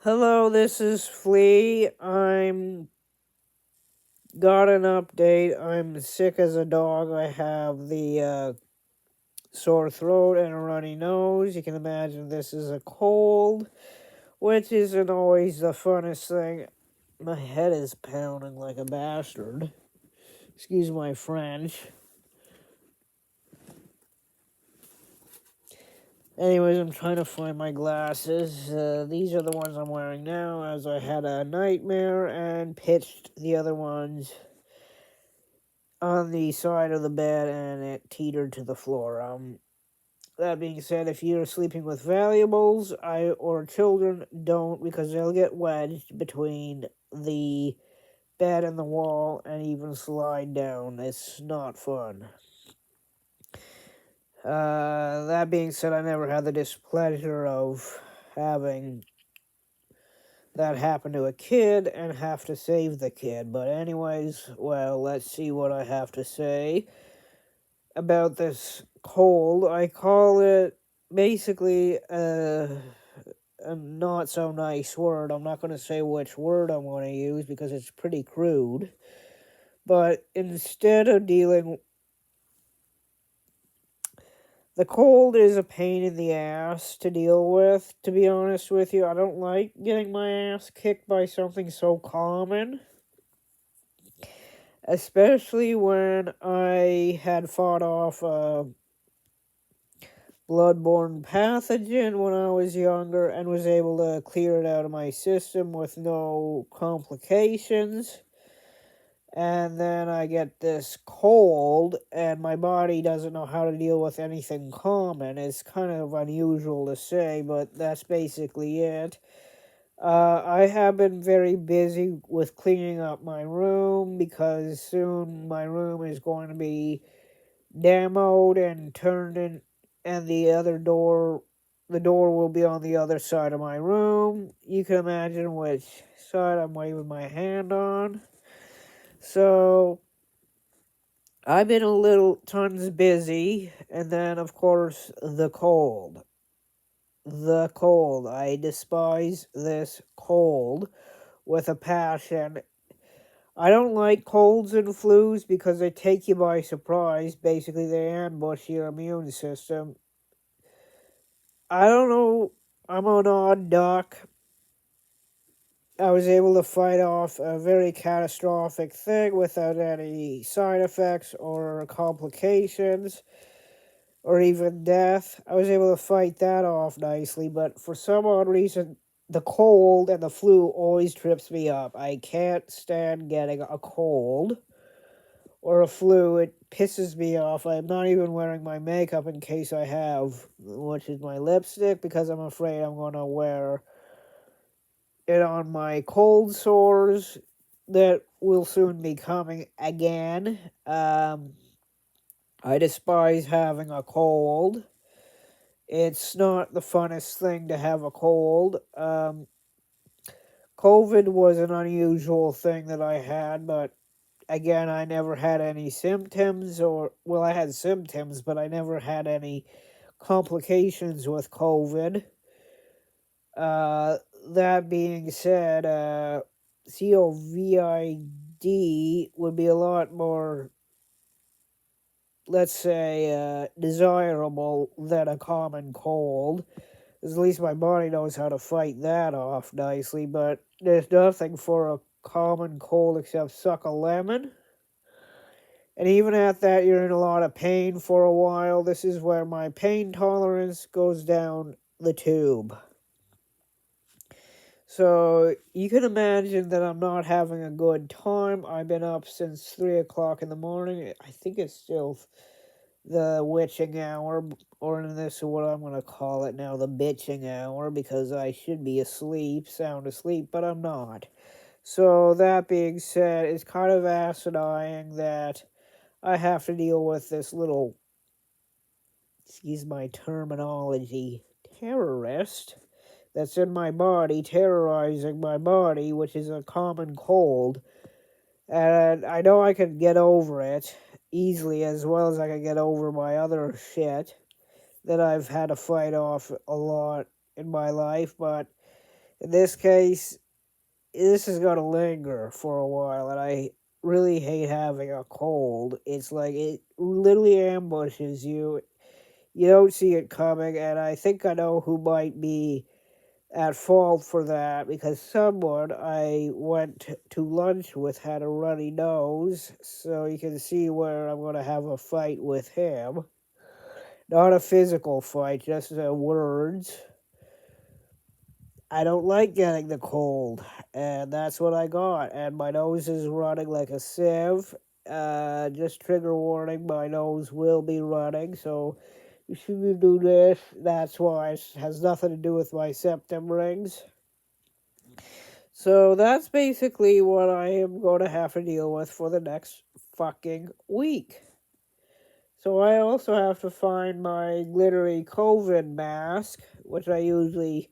Hello, this is Flea. I'm got an update. I'm sick as a dog. I have the sore throat and a runny nose. You can imagine this is a cold, which isn't always the funnest thing. My head is pounding like a bastard. Excuse my French. Anyways, I'm trying to find my glasses. These are the ones I'm wearing now, as I had a nightmare and pitched the other ones on the side of the bed and it teetered to the floor. That being said, if you're sleeping with valuables, or children, don't, because they'll get wedged between the bed and the wall and even slide down. It's not fun. That being said, I never had the displeasure of having that happen to a kid and have to save the kid. But anyways, well, let's see what I have to say about this cold. I call it basically a not so nice word. I'm not going to say which word I'm going to use because it's pretty crude. But instead of dealing, the cold is a pain in the ass to deal with, to be honest with you. I don't like getting my ass kicked by something so common. Especially when I had fought off a bloodborne pathogen when I was younger and was able to clear it out of my system with no complications. And then I get this cold, and my body doesn't know how to deal with anything common. It's kind of unusual to say, but that's basically it. I have been very busy with cleaning up my room because soon my room is going to be demoed and turned in, and the door will be on the other side of my room. You can imagine which side I'm waving my hand on. So I've been a little tons busy, and then of course the cold. The cold. I despise this cold with a passion. I don't like colds and flus because they take you by surprise. Basically, they ambush your immune system. I don't know. I'm an odd duck. I was able to fight off a very catastrophic thing without any side effects or complications or even death. I was able to fight that off nicely, but for some odd reason, the cold and the flu always trips me up. I can't stand getting a cold or a flu. It pisses me off. I'm not even wearing my makeup in case I have, which is my lipstick, because I'm afraid I'm going to wear it on my cold sores that will soon be coming again. I despise having a cold. It's not the funnest thing to have a cold. COVID was an unusual thing that I had, but again, I never had any symptoms, well, I had symptoms, but I never had any complications with COVID. That being said, COVID would be a lot more, let's say, desirable than a common cold. At least my body knows how to fight that off nicely, but there's nothing for a common cold except suck a lemon. And even at that, you're in a lot of pain for a while. This is where my pain tolerance goes down the tube. So you can imagine that I'm not having a good time. I've been up since 3 o'clock in the morning. I think it's still the witching hour, or this is what I'm going to call it now, the bitching hour, because I should be asleep, sound asleep, but I'm not. So that being said, it's kind of asinine that I have to deal with this little, excuse my terminology, terrorist that's in my body, terrorizing my body, which is a common cold. And I know I can get over it easily, as well as I can get over my other shit that I've had to fight off a lot in my life, but In this case, this is going to linger for a while, and I really hate having a cold. It's like it literally ambushes you. You don't see it coming, and I think I know who might be at fault for that, because someone I went to lunch with had a runny nose, so you can see where I'm going to have a fight with him. Not a physical fight, just words. I don't like getting the cold, and that's what I got. And my nose is running like a sieve. Just trigger warning, my nose will be running, so you shouldn't do this. That's why it has nothing to do with my septum rings. So that's basically what I am going to have to deal with for the next fucking week. So I also have to find my glittery COVID mask, which I usually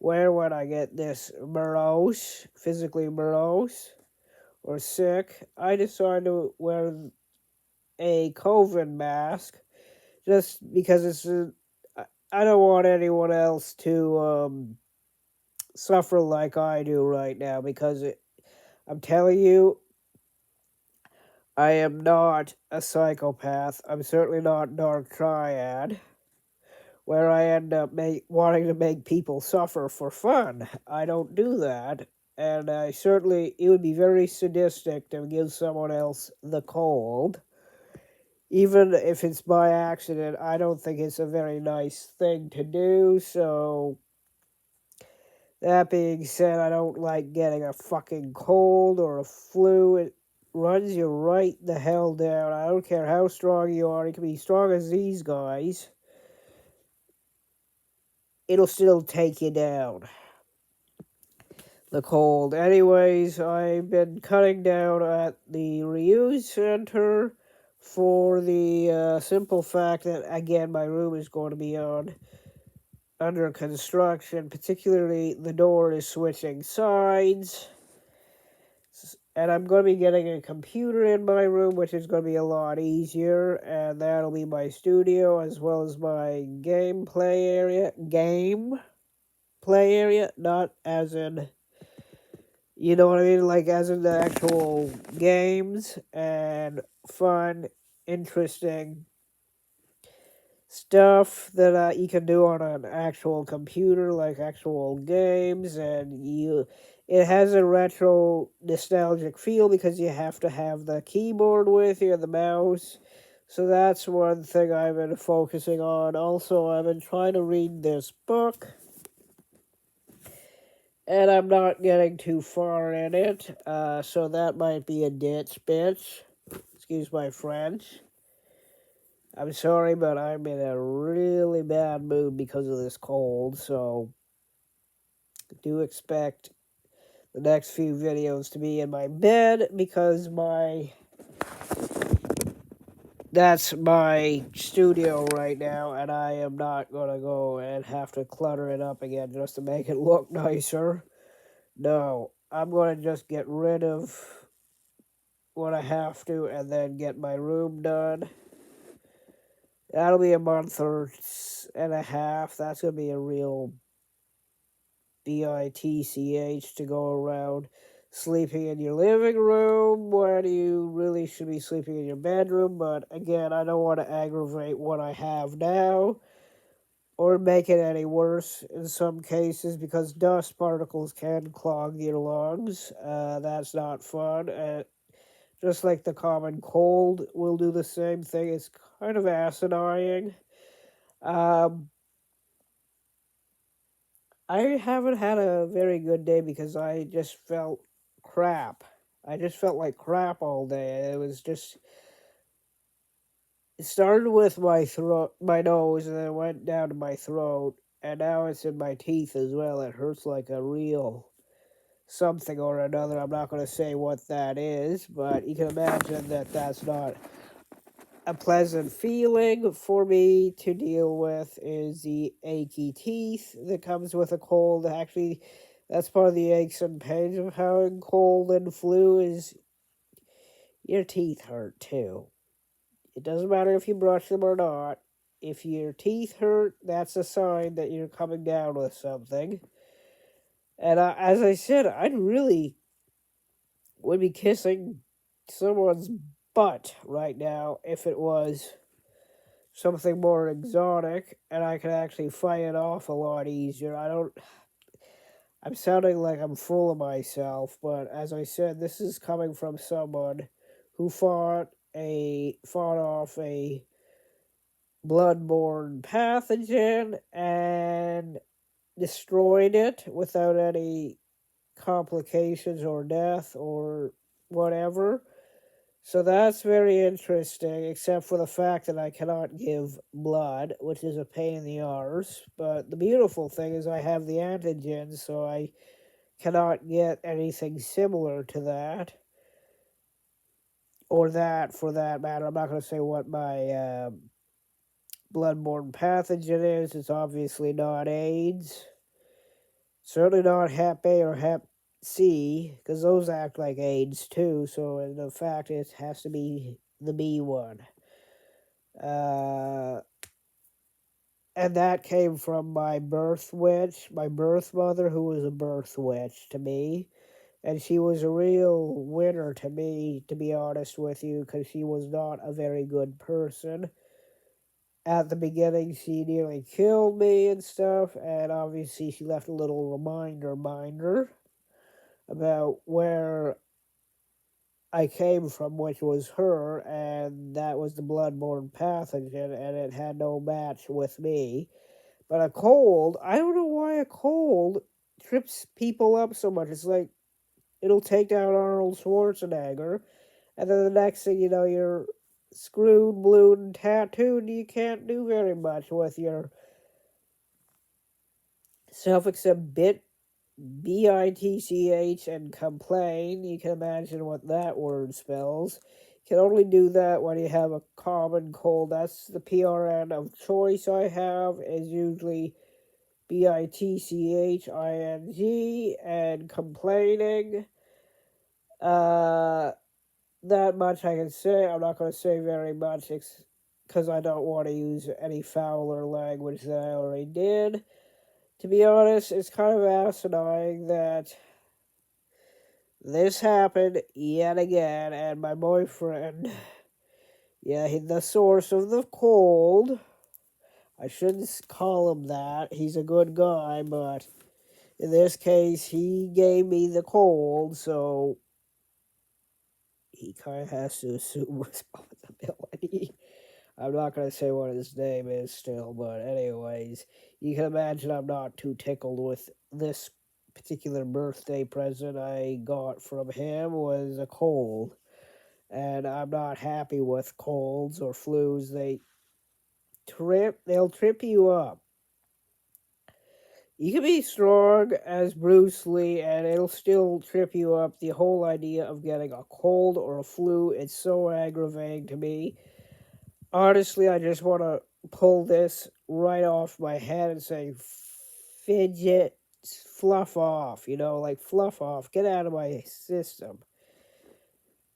wear when I get this morose, physically morose or sick. I decided to wear a COVID mask just because I don't want anyone else to suffer like I do right now, because I'm telling you, I am not a psychopath. I'm certainly not Dark Triad, where I end up wanting to make people suffer for fun. I don't do that. And it would be very sadistic to give someone else the cold. Even if it's by accident, I don't think it's a very nice thing to do. So, that being said, I don't like getting a fucking cold or a flu. It runs you right the hell down. I don't care how strong you are. You can be strong as these guys. It'll still take you down. The cold. Anyways, I've been cutting down at the reuse center for the simple fact that, again, my room is going to be under construction. Particularly, the door is switching sides. And I'm going to be getting a computer in my room, which is going to be a lot easier. And that'll be my studio as well as my gameplay area. Gameplay area, not as in, you know what I mean? Like as in the actual games and fun, interesting stuff that you can do on an actual computer, like actual games, and it has a retro nostalgic feel because you have to have the keyboard with you and the mouse. So that's one thing I've been focusing on. Also, I've been trying to read this book, and I'm not getting too far in it, so that might be a ditch, bitch. Excuse my French. I'm sorry, but I'm in a really bad mood because of this cold, so do expect the next few videos to be in my bed, because that's my studio right now, and I am not going to go and have to clutter it up again just to make it look nicer. No, I'm going to just get rid of what I have to and then get my room done. That'll be a month and a half. That's going to be a real bitch to go around sleeping in your living room when you really should be sleeping in your bedroom. But again, I don't want to aggravate what I have now or make it any worse in some cases, because dust particles can clog your lungs. That's not fun. Just like the common cold will do the same thing. It's kind of asinine. I haven't had a very good day because I just felt crap. I just felt like crap all day. It started with my throat, my nose, and then it went down to my throat, and now it's in my teeth as well. It hurts like a real something or another. I'm not going to say what that is, but you can imagine that that's not a pleasant feeling for me to deal with. Is the achy teeth that comes with a cold. Actually, that's part of the aches and pains of having cold and flu, is your teeth hurt too. It doesn't matter if you brush them or not. If your teeth hurt, that's a sign that you're coming down with something. And as I said, I'd really would be kissing someone's butt right now if it was something more exotic and I could actually fight it off a lot easier. I'm sounding like I'm full of myself, but as I said, this is coming from someone who fought off a bloodborne pathogen and destroyed it without any complications or death or whatever. So that's very interesting, except for the fact that I cannot give blood, which is a pain in the arse. But the beautiful thing is I have the antigens, so I cannot get anything similar to that. Or that, for that matter. I'm not going to say what my bloodborne pathogen is. It's obviously not AIDS. Certainly not Hep A or Hep C, because those act like AIDS too. So in fact, it has to be the B one. And that came from my birth witch, my birth mother, who was a birth witch to me. And she was a real winner to me, to be honest with you, because she was not a very good person. At the beginning, she nearly killed me and stuff, and obviously she left a little reminder binder about where I came from, which was her, and that was the bloodborne pathogen, and it had no match with me. But a cold, I don't know why a cold trips people up so much. It's like it'll take down Arnold Schwarzenegger, and then the next thing you know, you're screwed, blued, and tattooed, and you can't do very much with your self except bitch and complain. You can imagine what that word spells. You can only do that when you have a common cold. That's the PRN of choice I have, is usually bitching and complaining. That much I can say. I'm not going to say very much because I don't want to use any fouler language that I already did. To be honest, it's kind of asinine that this happened yet again, and my boyfriend, the source of the cold, I shouldn't call him that, he's a good guy, but in this case, he gave me the cold, so he kind of has to assume responsibility. I'm not going to say what his name is still, but anyways, you can imagine I'm not too tickled with this particular birthday present I got from him was a cold. And I'm not happy with colds or flus. They'll trip you up. You can be strong as Bruce Lee and it'll still trip you up. The whole idea of getting a cold or a flu, it's so aggravating to me. Honestly, I just want to pull this right off my head and say, fidget, fluff off, like fluff off, get out of my system.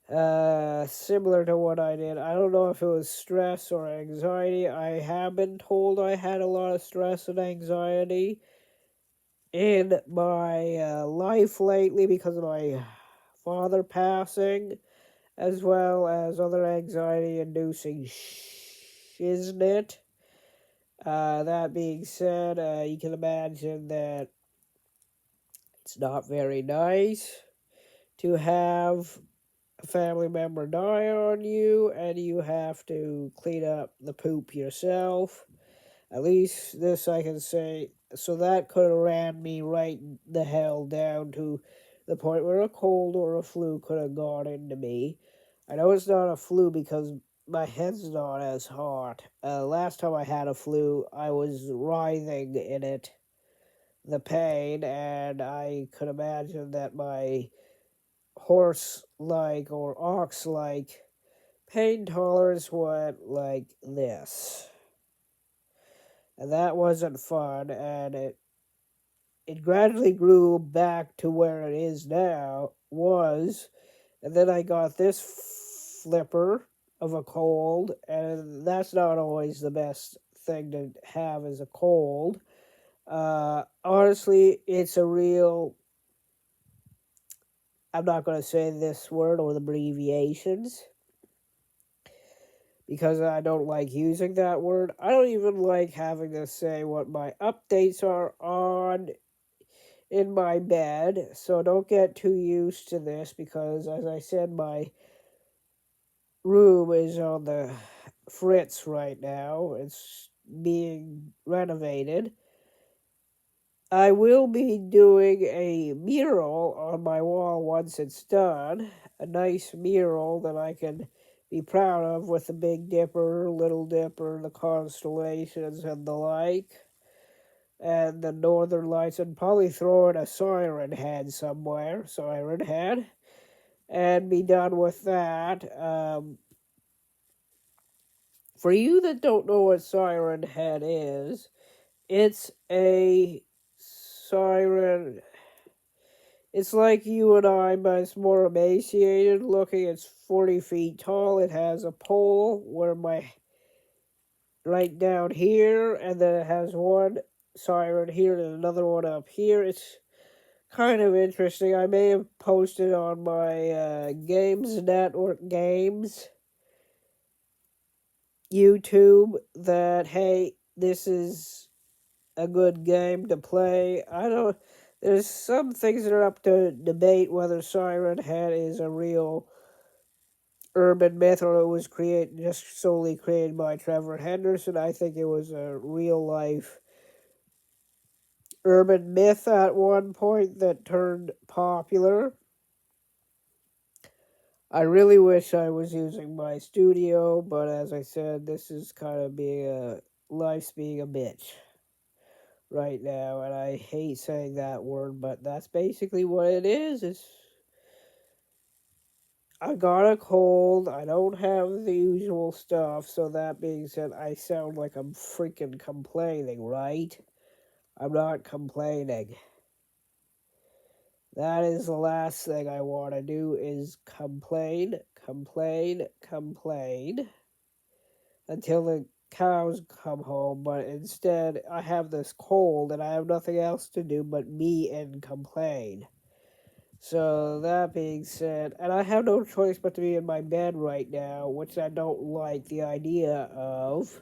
Similar to what I did. I don't know if it was stress or anxiety. I have been told I had a lot of stress and anxiety in my life lately because of my father passing, as well as other anxiety-inducing shiznit. That being said, you can imagine that it's not very nice to have a family member die on you and you have to clean up the poop yourself. At least this I can say. So that could have ran me right the hell down to the point where a cold or a flu could have gone into me. I know it's not a flu because my head's not as hot. Last time I had a flu, I was writhing in it, the pain, and I could imagine that my horse-like or ox-like pain tolerance went like this. And that wasn't fun, and it gradually grew back to where it is now, and then I got this flipper of a cold, and that's not always the best thing to have as a cold. Honestly, it's a real. I'm not going to say this word or the abbreviations because I don't like using that word. I don't even like having to say what my updates are on in my bed, so don't get too used to this because, as I said, my room is on the fritz right now. It's being renovated. I will be doing a mural on my wall once it's done. A nice mural that I can be proud of with the Big Dipper, Little Dipper, the constellations, and the like. And the Northern Lights, and probably throw in a siren head somewhere, siren head, and be done with that. For you that don't know what siren head is, it's a siren. It's like you and I, but it's more emaciated looking. It's 40 feet tall. It has a pole where my right down here, and then it has one siren here and another one up here. It's kind of interesting. I may have posted on my Games Network Games YouTube that, hey, this is a good game to play. I don't. There's some things that are up to debate whether Siren Head is a real urban myth or it was just solely created by Trevor Henderson. I think it was a real life urban myth at one point that turned popular. I really wish I was using my studio, but as I said, this is kind of life's being a bitch right now, and I hate saying that word, but that's basically what it is. I got a cold, I don't have the usual stuff, so that being said, I sound like I'm freaking complaining, right? I'm not complaining. That is the last thing I want to do is complain until the cows come home, but instead I have this cold and I have nothing else to do but be and complain. So that being said, and I have no choice but to be in my bed right now, which I don't like the idea of,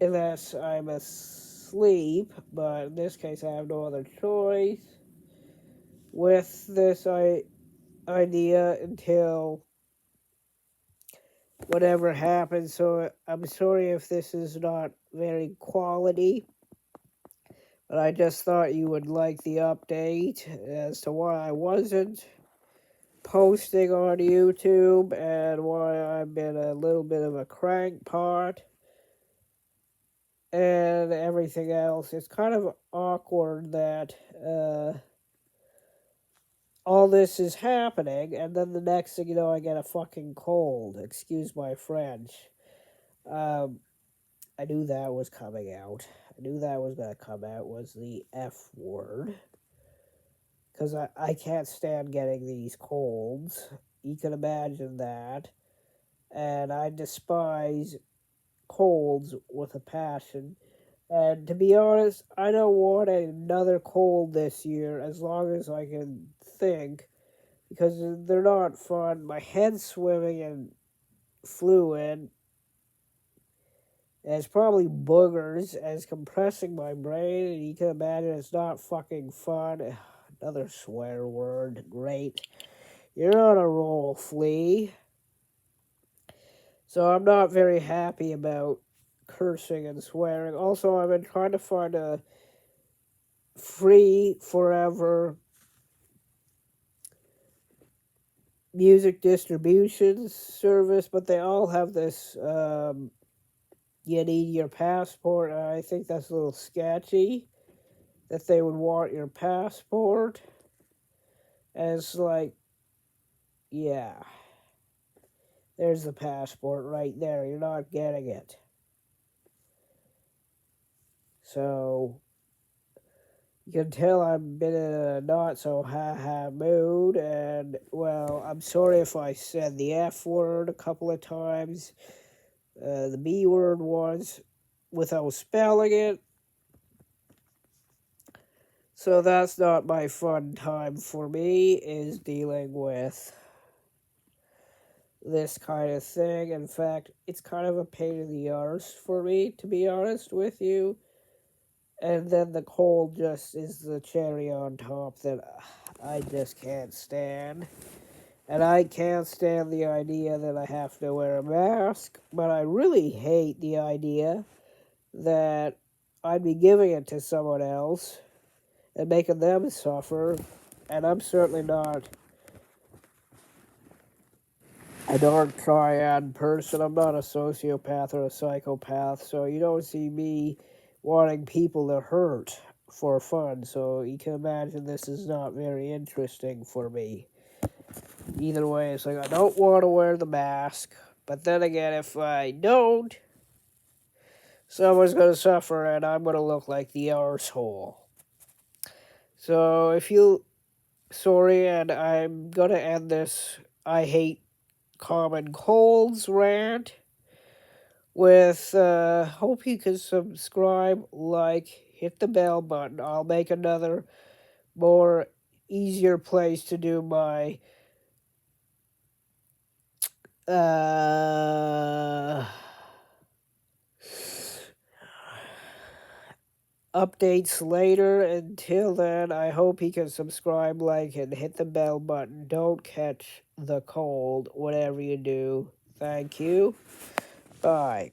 unless I'm asleep, but in this case I have no other choice with this idea until whatever happens. So I'm sorry if this is not very quality, but I just thought you would like the update as to why I wasn't posting on YouTube and why I've been a little bit of a crankpot and everything else. It's kind of awkward that all this is happening, and then the next thing you know, I get a fucking cold. Excuse my French. I knew that was coming out. I knew that was going to come out, was the F word. Because I can't stand getting these colds. You can imagine that. And I despise colds with a passion. And to be honest, I don't want another cold this year as long as I can think. Because they're not fun. My head's swimming in fluid. And it's probably boogers as compressing my brain, and you can imagine it's not fucking fun. Another swear word. Great. You're on a roll, Flea. So I'm not very happy about cursing and swearing. Also, I've been trying to find a free forever music distribution service, but they all have this you need your passport. And I think that's a little sketchy that they would want your passport. And it's like, yeah, there's the passport right there. You're not getting it. So you can tell I've been in a not so ha-ha mood. And, well, I'm sorry if I said the F word a couple of times. The B word once without spelling it. So that's not my fun time for me, is dealing with this kind of thing. In fact, it's kind of a pain in the arse for me, to be honest with you. And then the cold just is the cherry on top that I just can't stand. And I can't stand the idea that I have to wear a mask, but I really hate the idea that I'd be giving it to someone else and making them suffer. And I'm certainly not a dark triad person. I'm not a sociopath or a psychopath, so you don't see me wanting people to hurt for fun. So you can imagine this is not very interesting for me. Either way, it's like I don't want to wear the mask, but then again, if I don't, someone's going to suffer and I'm going to look like the arsehole. So sorry, and I'm going to end this I hate common colds rant with hope you can subscribe, like, hit the bell button. I'll make another more easier place to do my updates later. Until then, I hope you can subscribe, like, and hit the bell button. Don't catch the cold, whatever you do. Thank you. Bye.